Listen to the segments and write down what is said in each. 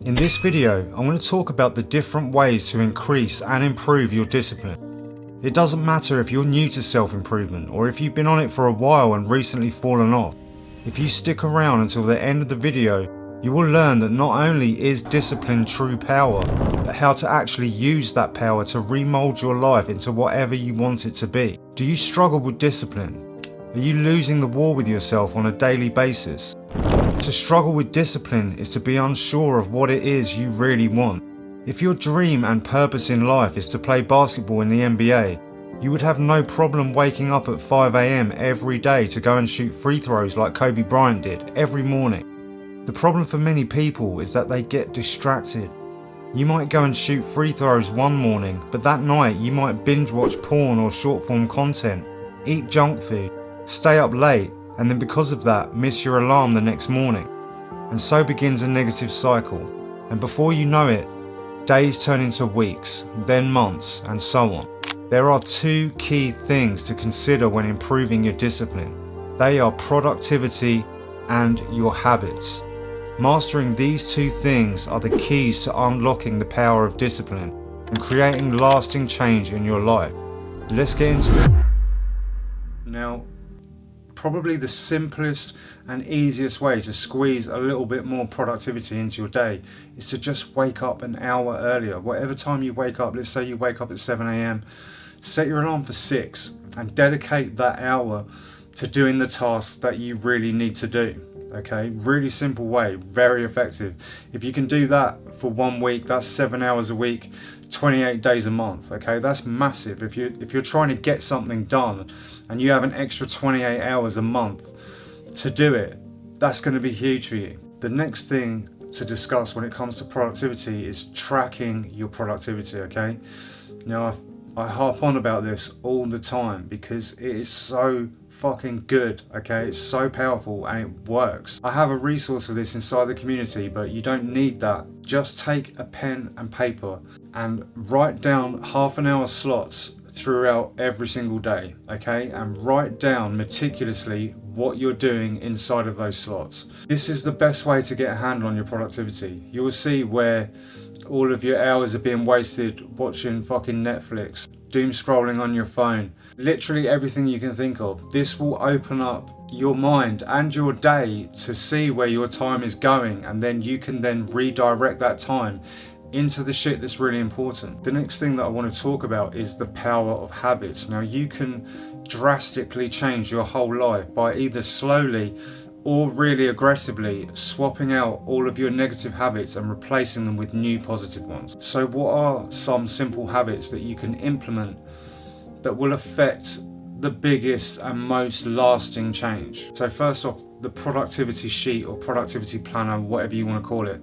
In this video, I'm going to talk about the different ways to increase and improve your discipline. It doesn't matter if you're new to self-improvement or if you've been on it for a while and recently fallen off. If you stick around until the end of the video, you will learn that not only is discipline true power, but how to actually use that power to remold your life into whatever you want it to be. Do you struggle with discipline? Are you losing the war with yourself on a daily basis? To struggle with discipline is to be unsure of what it is you really want. If your dream and purpose in life is to play basketball in the NBA, you would have no problem waking up at 5 AM every day to go and shoot free throws like Kobe Bryant did every morning. The problem for many people is that they get distracted. You might go and shoot free throws one morning, but that night you might binge watch porn or short form content, eat junk food, stay up late, and then because of that miss your alarm the next morning. And so begins a negative cycle, and before you know it, days turn into weeks, then months, and so on. There are two key things to consider when improving your discipline. They are productivity and your habits. Mastering these two things are the keys to unlocking the power of discipline and creating lasting change in your life. Let's get into it. Now, probably the simplest and easiest way to squeeze a little bit more productivity into your day is to just wake up an hour earlier. Whatever time you wake up, let's say you wake up at 7 AM, set your alarm for 6 and dedicate that hour to doing the tasks that you really need to do. Okay, really simple way, very effective. If you can do that for 1 week, that's 7 hours a week, 28 days a month. Okay, that's massive. If you're trying to get something done and you have an extra 28 hours a month to do it, that's going to be huge for you. The next thing to discuss when it comes to productivity is tracking your productivity. Okay, now I harp on about this all the time because it is so fucking good, okay? It's so powerful and it works. I have a resource for this inside the community, but you don't need that. Just take a pen and paper and write down half-an-hour slots throughout every single day, okay? And write down meticulously what you're doing inside of those slots. This is the best way to get a handle on your productivity. You will see where all of your hours are being wasted watching fucking Netflix, doom scrolling on your phone, literally everything you can think of. This will open up your mind and your day to see where your time is going, and then you can then redirect that time into the shit that's really important. The next thing that I want to talk about is the power of habits. Now, you can drastically change your whole life by either slowly or really aggressively swapping out all of your negative habits and replacing them with new positive ones. So what are some simple habits that you can implement that will affect the biggest and most lasting change? So first off, the productivity sheet or productivity planner, whatever you want to call it,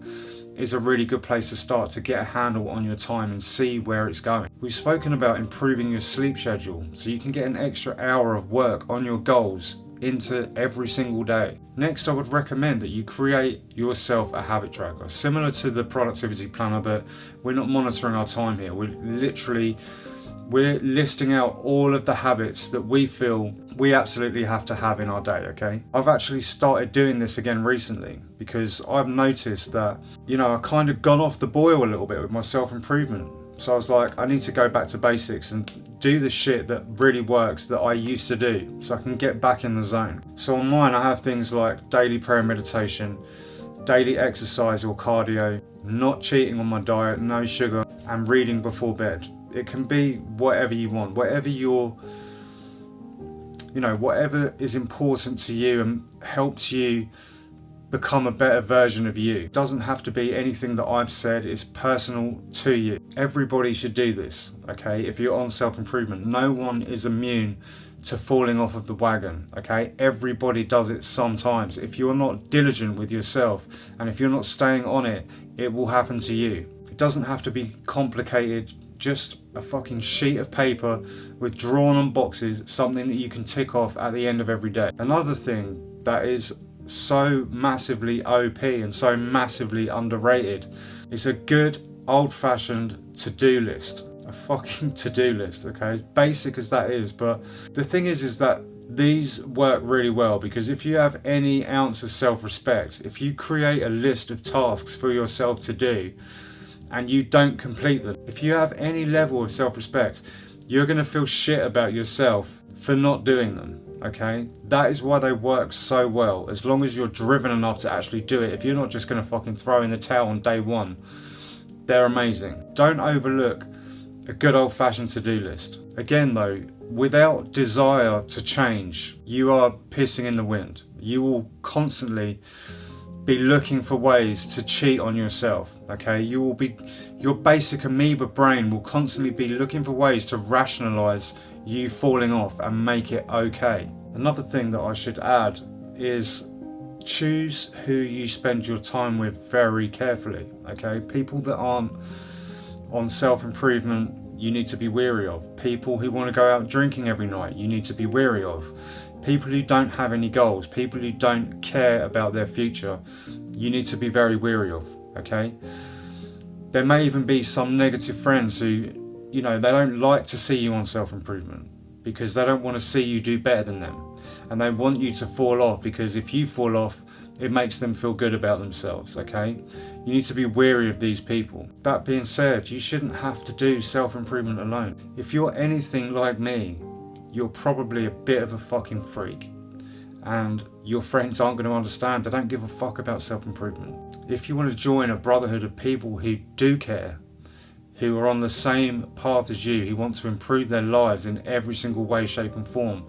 is a really good place to start to get a handle on your time and see where it's going. We've spoken about improving your sleep schedule so you can get an extra hour of work on your goals into every single day. Next, I would recommend that you create yourself a habit tracker, similar to the productivity planner, but we're not monitoring our time here. We're listing out all of the habits that we feel we absolutely have to have in our day, okay? I've actually started doing this again recently because I've noticed that, I kind of gone off the boil a little bit with my self-improvement. So I was like, I need to go back to basics and do the shit that really works that I used to do so I can get back in the zone. So on mine, I have things like daily prayer and meditation, daily exercise or cardio, not cheating on my diet, no sugar, and reading before bed. It can be whatever you want, whatever is important to you and helps you become a better version of you. It doesn't have to be anything that I've said, it's personal to you. Everybody should do this, okay? If you're on self-improvement, no one is immune to falling off of the wagon, okay? Everybody does it sometimes. If you're not diligent with yourself and if you're not staying on it, it will happen to you. It doesn't have to be complicated, just a fucking sheet of paper with drawn on boxes, something that you can tick off at the end of every day. Another thing that is so massively OP and so massively underrated is a good old-fashioned to-do list. A fucking to-do list, okay? As basic as that is, but the thing is that These work really well because if you have any ounce of self-respect, if you create a list of tasks for yourself to do and you don't complete them, if you have any level of self-respect, you're going to feel shit about yourself for not doing them. Okay, that is why they work so well. As long as you're driven enough to actually do it, if you're not just going to fucking throw in the towel on day one, they're amazing. Don't overlook a good old-fashioned to-do list. Again though, without desire to change, you are pissing in the wind. You will constantly be looking for ways to cheat on yourself. Okay, your basic amoeba brain will constantly be looking for ways to rationalize you falling off and make it okay. Another thing that I should add is choose who you spend your time with very carefully. Okay, people that aren't on self-improvement, you need to be wary of. People who want to go out drinking every night, you need to be wary of. People who don't have any goals, people who don't care about their future, you need to be very wary of. Okay, there may even be some negative friends who, they don't like to see you on self-improvement because they don't want to see you do better than them, and they want you to fall off because if you fall off, it makes them feel good about themselves. Okay, you need to be wary of these people. That being said, you shouldn't have to do self-improvement alone. If you're anything like me, you're probably a bit of a fucking freak, and your friends aren't going to understand. They don't give a fuck about self-improvement. If you want to join a brotherhood of people who do care, who are on the same path as you, who want to improve their lives in every single way, shape and form,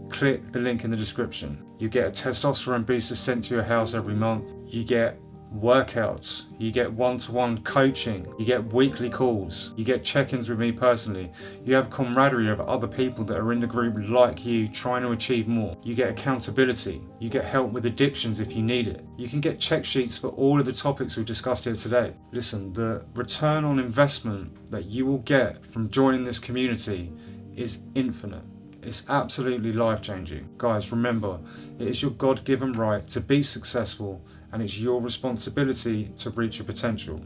click the link in the description. You get a testosterone booster sent to your house every month. You get workouts. You get one-to-one coaching. You get weekly calls. You get check-ins with me personally. You have camaraderie of other people that are in the group like you, trying to achieve more. You get accountability. You get help with addictions if you need it. You can get check sheets for all of the topics we've discussed here today. Listen, the return on investment that you will get from joining this community is infinite. It's absolutely life-changing. Guys, remember, it is your God-given right to be successful, and it's your responsibility to reach your potential.